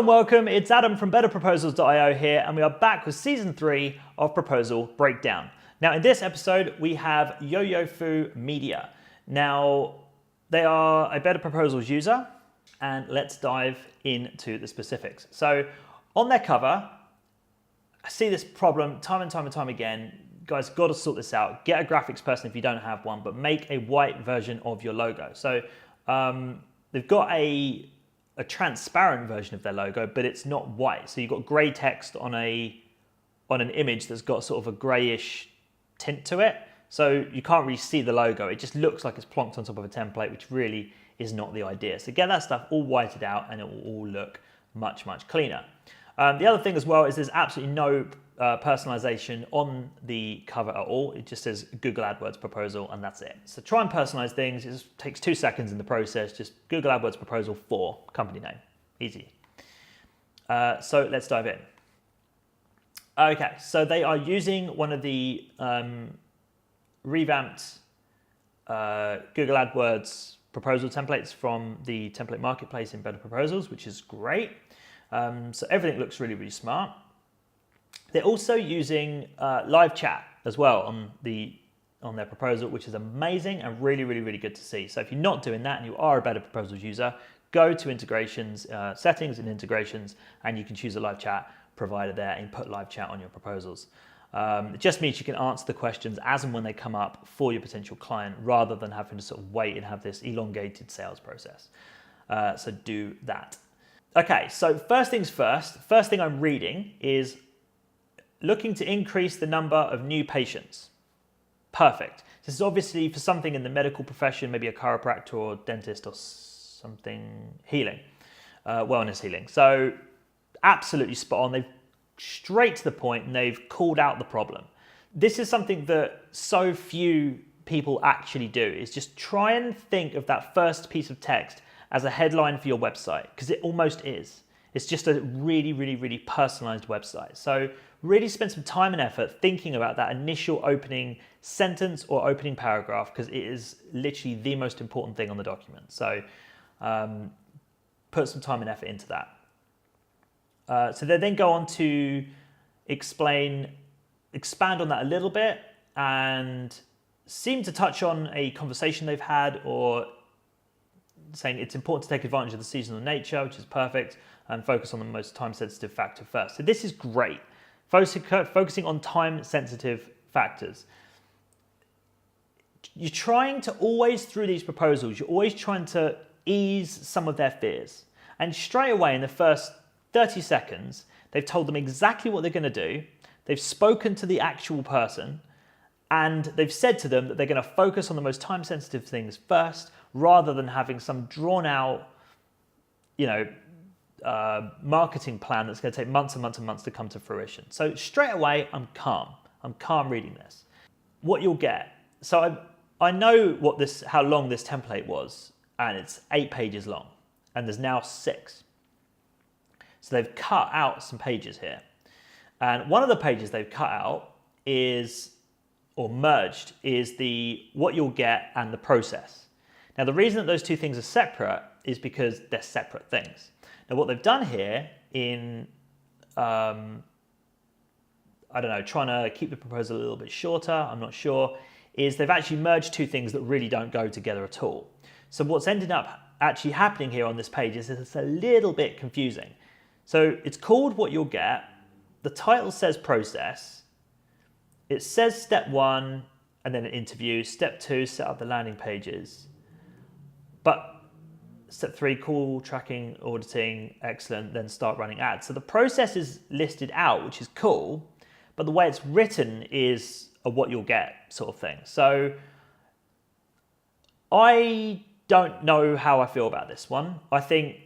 and welcome, it's Adam from betterproposals.io here, and we are back with season 3 of Proposal Breakdown. Now in this episode we have Yo-Yo Fu Media. Now they are a Better Proposals user, and let's dive into the specifics. So on their cover, I see this problem time and time again. Guys, got to sort this out. Get a graphics person if you don't have one, but make a white version of your logo. So they've got a transparent version of their logo, but it's not white. So you've got grey text on an image that's got sort of a greyish tint to it. So you can't really see the logo. It just looks like it's plonked on top of a template, which really is not the idea. So get that stuff all whited out and it will all look much cleaner. The other thing as well is there's absolutely no personalization on the cover at all. It just says Google AdWords proposal and that's it. So try and personalize things. It just takes 2 seconds in the process. Just Google AdWords proposal for company name. Easy. So let's dive in. Okay, so they are using one of the revamped Google AdWords proposal templates from the template marketplace in Better Proposals, which is great. So everything looks really smart. They're also using live chat as well on their proposal, which is amazing and really good to see. So if you're not doing that and you are a Better Proposals user, go to integrations, settings and integrations, and you can choose a live chat provider there and put live chat on your proposals. It just means you can answer the questions as and when they come up for your potential client, rather than having to sort of wait and have this elongated sales process. So do that. Okay, so first things first, first thing I'm reading is looking to increase the number of new patients. Perfect. This is obviously for something in the medical profession, maybe a chiropractor or dentist or something healing, wellness healing. So absolutely spot on. They've straight to the point and they've called out the problem. This is something that so few people actually do, is just try and think of that first piece of text as a headline for your website, because it almost is. It's just a really personalized website. So really spend some time and effort thinking about that initial opening sentence or opening paragraph, because it is literally the most important thing on the document. So put some time and effort into that. So they then go on to expand on that a little bit and seem to touch on a conversation they've had, or saying it's important to take advantage of the seasonal nature, which is perfect, and focus on the most time-sensitive factor first. So this is great. Focusing on time-sensitive factors. You're trying to always, through these proposals, you're always trying to ease some of their fears. And straight away in the first 30 seconds, they've told them exactly what they're going to do. They've spoken to the actual person, and they've said to them that they're going to focus on the most time-sensitive things first, rather than having some drawn-out, marketing plan that's going to take months and months to come to fruition. So straight away, I'm calm. I'm calm reading this. What you'll get. So I know how long this template was, and it's 8 pages long, and there's now 6. So they've cut out some pages here. And one of the pages they've cut out or merged, is what you'll get and the process. Now, the reason that those two things are separate is because they're separate things. Now, what they've done here in, trying to keep the proposal a little bit shorter, I'm not sure, is they've actually merged two things that really don't go together at all. So what's ended up actually happening here on this page is it's a little bit confusing. So it's called What You'll Get. The title says process. It says step 1 and then an interview. Step 2, set up the landing pages. But step 3, call, tracking, auditing, excellent, then start running ads. So the process is listed out, which is cool, but the way it's written is a what you'll get sort of thing. So I don't know how I feel about this one. I think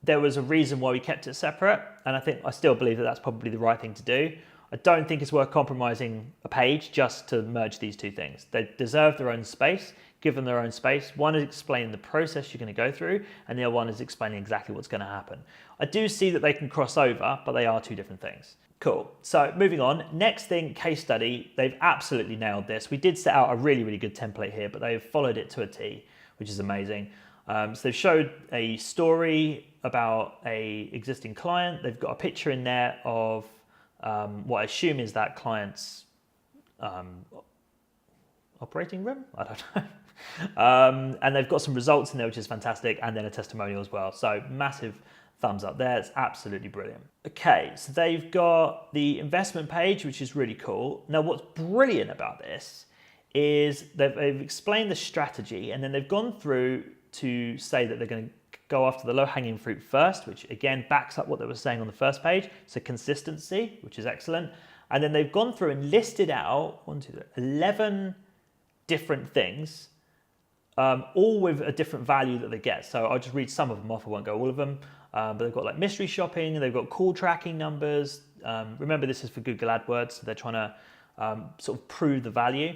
there was a reason why we kept it separate, and I still believe that that's probably the right thing to do. I don't think it's worth compromising a page just to merge these two things. They deserve their own space. Give them their own space. One is explaining the process you're going to go through, and the other one is explaining exactly what's going to happen. I do see that they can cross over, but they are two different things. Cool. So moving on, next thing, case study. They've absolutely nailed this. We did set out a really good template here, but they've followed it to a T, which is amazing. So they've showed a story about a existing client. They've got a picture in there of what I assume is that client's operating room. I don't know. And they've got some results in there, which is fantastic, and then a testimonial as well. So massive thumbs up there. It's absolutely brilliant. Okay, so they've got the investment page, which is really cool. Now, what's brilliant about this is they've explained the strategy, and then they've gone through to say that they're going to go after the low-hanging fruit first, which again backs up what they were saying on the first page. So consistency, which is excellent. And then they've gone through and listed out 11 different things, all with a different value that they get. So I'll just read some of them off. I won't go all of them. But they've got like mystery shopping, they've got call tracking numbers. Remember, this is for Google AdWords, so they're trying to sort of prove the value.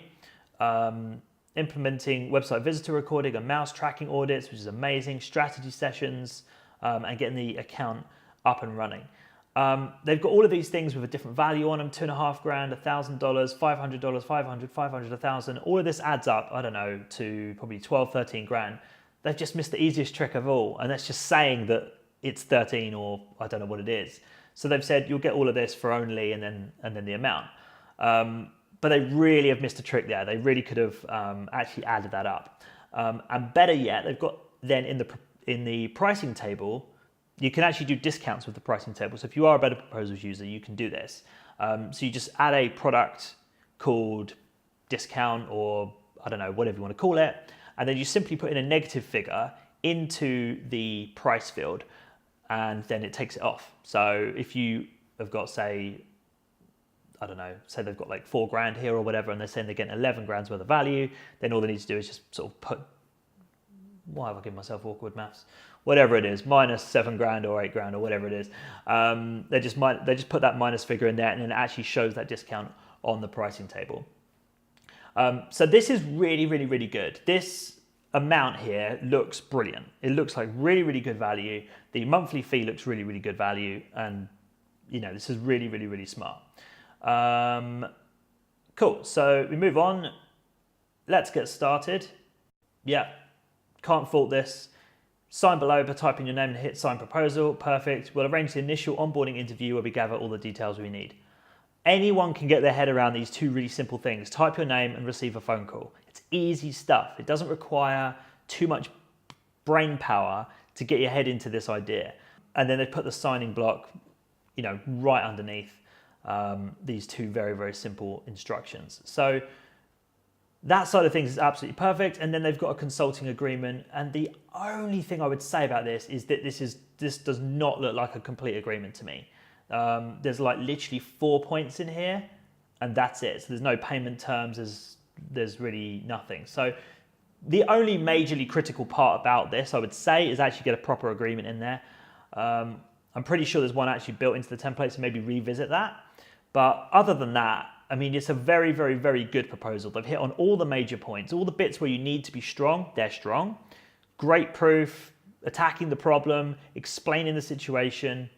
Implementing website visitor recording and mouse tracking audits, which is amazing. Strategy sessions, and getting the account up and running. They've got all of these things with a different value on them: $2.5 grand, $1,000, $500, 500, 500, 1,000. All of this adds up, I don't know, to probably 12, 13 grand. They've just missed the easiest trick of all, and that's just saying that it's 13, or I don't know what it is. So they've said you'll get all of this for only and then the amount. But they really have missed a trick there. They really could have actually added that up. And better yet, they've got then in the pricing table, you can actually do discounts with the pricing table. So if you are a Better Proposals user, you can do this. So you just add a product called discount, or I don't know, whatever you want to call it, and then you simply put in a negative figure into the price field, and then it takes it off. So if you have got, say, I don't know, say they've got like 4 grand here or whatever, and they're saying they're getting 11 grand's worth of value, then all they need to do is just sort of put, why have I given myself awkward maths? Whatever it is, minus 7 grand or 8 grand or whatever it is. They just put that minus figure in there, and then it actually shows that discount on the pricing table. So this is really, really, really good. This amount here looks brilliant. It looks like really, really good value. The monthly fee looks really, really good value. And, you know, this is really, really, really smart. Cool. So we move on. Let's get started. Yeah, can't fault this. Sign below by typing your name and hit sign proposal. Perfect. We'll arrange the initial onboarding interview where we gather all the details we need. Anyone can get their head around these two really simple things. Type your name and receive a phone call. It's easy stuff. It doesn't require too much brain power to get your head into this idea. And then they put the signing block, you know, right underneath these two very, very simple instructions. So that side of things is absolutely perfect. And then they've got a consulting agreement. And the only thing I would say about this is that this does not look like a complete agreement to me. There's like literally 4 points in here, and that's it. So there's no payment terms, there's really nothing. So the only majorly critical part about this, I would say, is actually get a proper agreement in there. I'm pretty sure there's one actually built into the template, so maybe revisit that. But other than that, I mean, it's a very, very, very good proposal. They've hit on all the major points, all the bits where you need to be strong, they're strong. Great proof, attacking the problem, explaining the situation.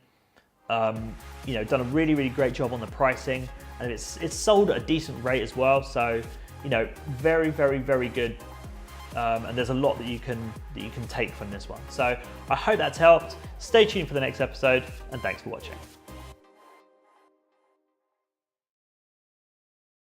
You know, done a really, really great job on the pricing, and it's sold at a decent rate as well. So, you know, very, very, very good. And there's a lot that you can take from this one. So I hope that's helped. Stay tuned for the next episode, and thanks for watching.